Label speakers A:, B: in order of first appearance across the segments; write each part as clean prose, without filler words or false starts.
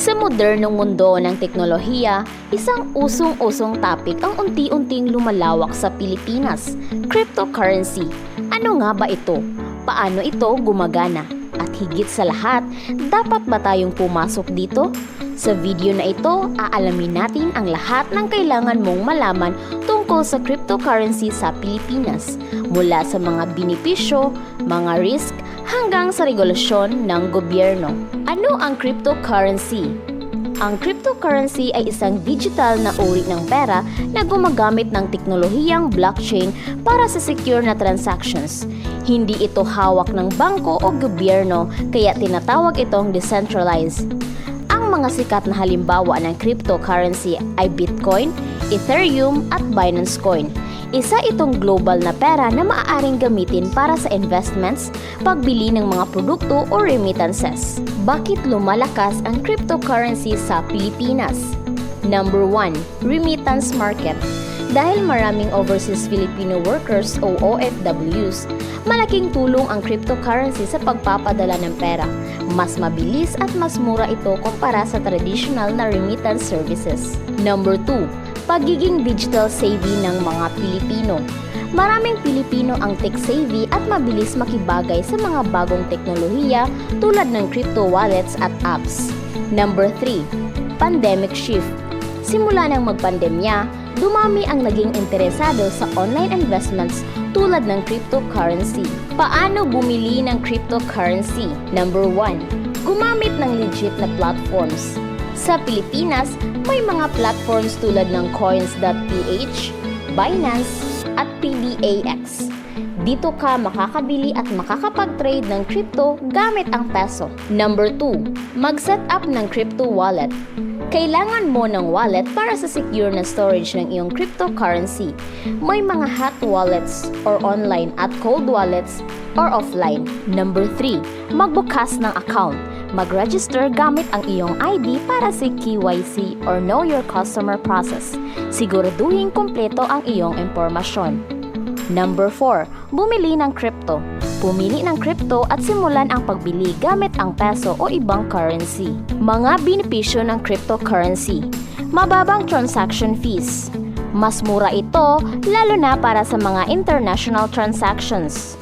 A: Sa modernong mundo ng teknolohiya, isang usong-usong topic ang unti-unting lumalawak sa Pilipinas, cryptocurrency. Ano nga ba ito? Paano ito gumagana? At higit sa lahat, dapat ba tayong pumasok dito? Sa video na ito, aalamin natin ang lahat ng kailangan mong malaman tungkol sa cryptocurrency sa Pilipinas, mula sa mga benepisyo, mga risk, hanggang sa regulasyon ng gobyerno. Ano ang cryptocurrency? Ang cryptocurrency ay isang digital na uri ng pera na gumagamit ng teknolohiyang blockchain para sa secure na transactions. Hindi ito hawak ng bangko o gobyerno, kaya tinatawag itong decentralized. Ang mga sikat na halimbawa ng cryptocurrency ay Bitcoin, Ethereum at Binance Coin. Isa itong global na pera na maaaring gamitin para sa investments, pagbili ng mga produkto o remittances. Bakit lumalakas ang cryptocurrency sa Pilipinas? Number 1. Remittance market. Dahil maraming overseas Filipino workers o OFWs, malaking tulong ang cryptocurrency sa pagpapadala ng pera. Mas mabilis at mas mura ito kumpara sa traditional na remittance services. Number 2. Pagiging digital savvy ng mga Pilipino. Maraming Pilipino ang tech-savvy at mabilis makibagay sa mga bagong teknolohiya tulad ng crypto wallets at apps. Number 3. Pandemic shift. Simula ng magpandemya, dumami ang naging interesado sa online investments tulad ng cryptocurrency. Paano bumili ng cryptocurrency? Number 1. Gumamit ng legit na platforms. Sa Pilipinas, may mga platforms tulad ng coins.ph, Binance, at PDAX. Dito ka makakabili at makakapag-trade ng crypto gamit ang peso. Number 2. Mag-set up ng crypto wallet. Kailangan mo ng wallet para sa secure na storage ng iyong cryptocurrency. May mga hot wallets or online at cold wallets or offline. Number 3. Magbukas ng account. Mag-register gamit ang iyong ID para sa KYC or Know Your Customer process. Siguraduhin kumpleto ang iyong impormasyon. Number 4. Bumili ng crypto. Pumili ng crypto at simulan ang pagbili gamit ang peso o ibang currency. Mga benepisyo ng cryptocurrency. Mababang transaction fees. Mas mura ito lalo na para sa mga international transactions.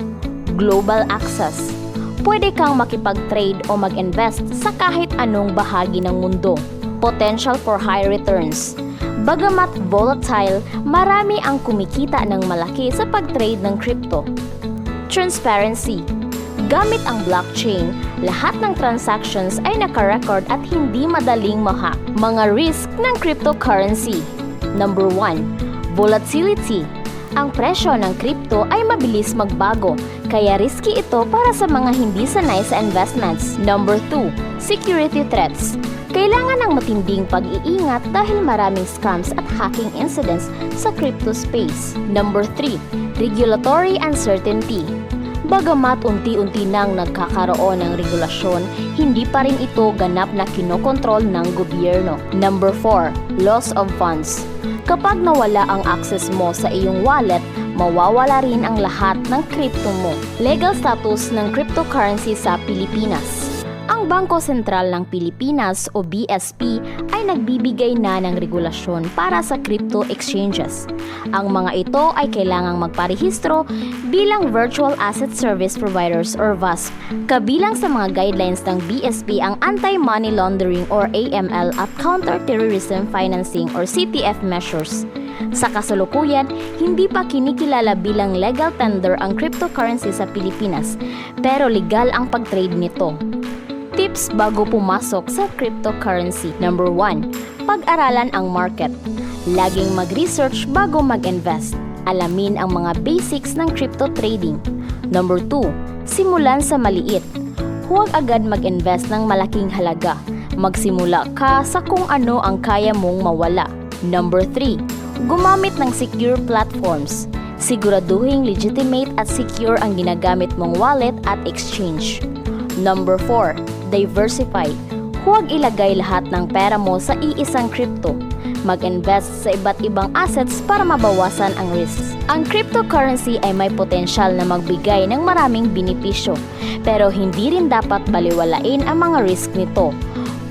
A: Global access. Pwede kang makipag-trade o mag-invest sa kahit anong bahagi ng mundo. Potential for high returns. Bagamat volatile, marami ang kumikita ng malaki sa pag-trade ng crypto. Transparency. Gamit ang blockchain, lahat ng transactions ay naka-record at hindi madaling mahack. Mga risk ng cryptocurrency. Number 1. Volatility. Ang presyo ng crypto ay mabilis magbago, kaya risky ito para sa mga hindi sanay sa investments. Number 2. Security threats. Kailangan ng matinding pag-iingat dahil maraming scams at hacking incidents sa crypto space. Number 3. Regulatory uncertainty. Bagamat unti-unti nang nagkakaroon ng regulasyon, hindi pa rin ito ganap na kinokontrol ng gobyerno. Number 4. Loss of funds. Kapag nawala ang access mo sa iyong wallet, mawawala rin ang lahat ng crypto mo. Legal status ng cryptocurrency sa Pilipinas. Ang Bangko Sentral ng Pilipinas o BSP ay nagbibigay na ng regulasyon para sa crypto exchanges. Ang mga ito ay kailangang magparehistro bilang Virtual Asset Service Providers or VASP. Kabilang sa mga guidelines ng BSP ang Anti-Money Laundering or AML at Counter-Terrorism Financing or CTF measures. Sa kasalukuyan, hindi pa kinikilala bilang legal tender ang cryptocurrency sa Pilipinas, pero legal ang pag-trade nito. Tips bago pumasok sa cryptocurrency. Number 1. Pag-aralan ang market. Laging mag-research bago mag-invest. Alamin ang mga basics ng crypto trading. Number 2. Simulan sa maliit. Huwag agad mag-invest ng malaking halaga. Magsimula ka sa kung ano ang kaya mong mawala. Number 3. Gumamit ng secure platforms. Siguraduhin legitimate at secure ang ginagamit mong wallet at exchange. Number 4. Diversify. Huwag ilagay lahat ng pera mo sa iisang crypto. Mag-invest sa iba't ibang assets para mabawasan ang risks. Ang cryptocurrency ay may potensyal na magbigay ng maraming benepisyo, pero hindi rin dapat baliwalain ang mga risk nito.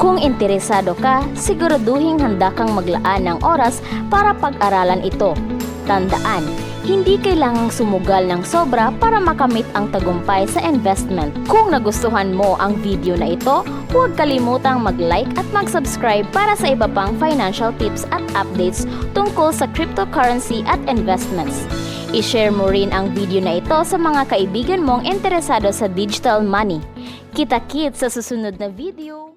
A: Kung interesado ka, siguraduhin handa kang maglaan ng oras para pag-aralan ito. Tandaan, hindi kailangang sumugal ng sobra para makamit ang tagumpay sa investment. Kung nagustuhan mo ang video na ito, huwag kalimutang mag-like at mag-subscribe para sa iba pang financial tips at updates tungkol sa cryptocurrency at investments. I-share mo rin ang video na ito sa mga kaibigan mong interesado sa digital money. Kita-kits sa susunod na video!